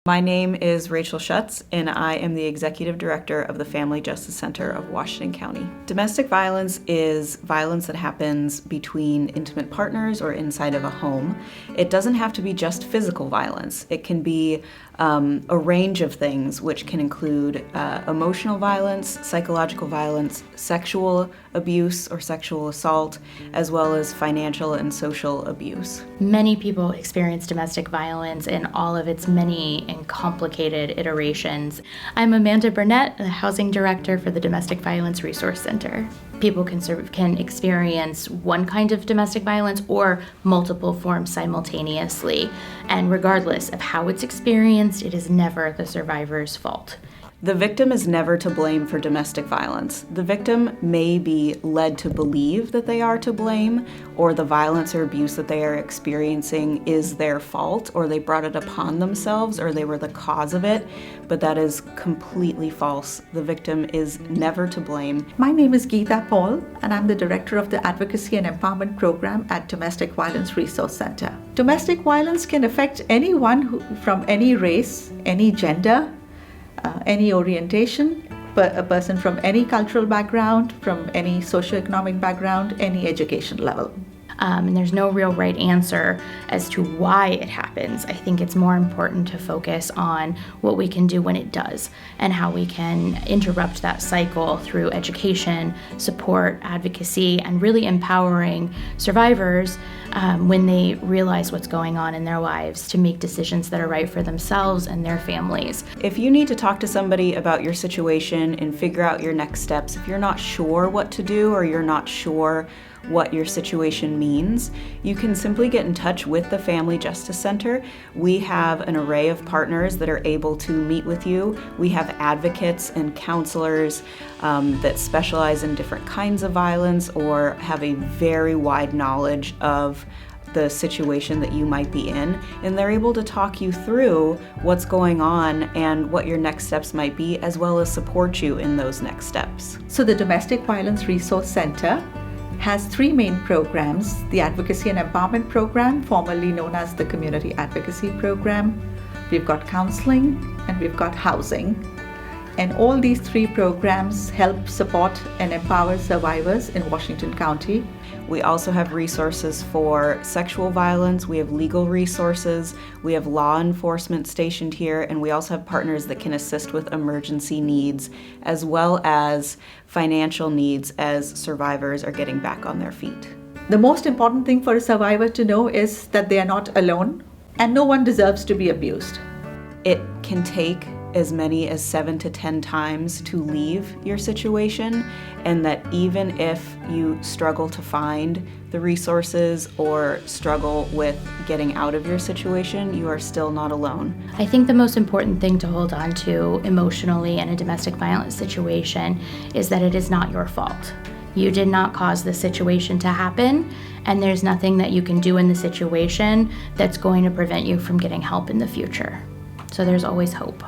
My name is Rachel Schutz, and I am the Executive Director of the Family Justice Center of Washington County. Domestic violence is violence that happens between intimate partners or inside of a home. It doesn't have to be just physical violence. It can be a range of things, which can include emotional violence, psychological violence, sexual abuse or sexual assault, as well as financial and social abuse. Many people experience domestic violence in all of its many and complicated iterations. I'm Amanda Burnett, the Housing Director for the Domestic Violence Resource Center. People can experience one kind of domestic violence or multiple forms simultaneously, and regardless of how it's experienced, it is never the survivor's fault. The victim is never to blame for domestic violence. The victim may be led to believe that they are to blame, or the violence or abuse that they are experiencing is their fault, or they brought it upon themselves, or they were the cause of it, but that is completely false. The victim is never to blame. My name is Geeta Paul, and I'm the Director of the Advocacy and Empowerment Program at Domestic Violence Resource Center. Domestic violence can affect anyone from any race, any gender, any orientation, a person from any cultural background, from any socioeconomic background, any education level. And there's no real right answer as to why it happens. I think it's more important to focus on what we can do when it does and how we can interrupt that cycle through education, support, advocacy, and really empowering survivors when they realize what's going on in their lives to make decisions that are right for themselves and their families. If you need to talk to somebody about your situation and figure out your next steps, if you're not sure what to do or you're not sure what your situation means, you can simply get in touch with the Family Justice Center. We have an array of partners that are able to meet with you. We have advocates and counselors that specialize in different kinds of violence or have a very wide knowledge of the situation that you might be in, and they're able to talk you through what's going on and what your next steps might be, as well as support you in those next steps. So the Domestic Violence Resource Center has three main programs: the Advocacy and Empowerment Program, formerly known as the Community Advocacy Program. We've got counseling and we've got housing. And all these three programs help support and empower survivors in Washington County. We also have resources for sexual violence, we have legal resources, we have law enforcement stationed here, and we also have partners that can assist with emergency needs as well as financial needs as survivors are getting back on their feet. The most important thing for a survivor to know is that they are not alone, and no one deserves to be abused. It can take as many as 7 to 10 times to leave your situation, and that even if you struggle to find the resources or struggle with getting out of your situation, you are still not alone. I think the most important thing to hold on to emotionally in a domestic violence situation is that it is not your fault. You did not cause the situation to happen, and there's nothing that you can do in the situation that's going to prevent you from getting help in the future. So there's always hope.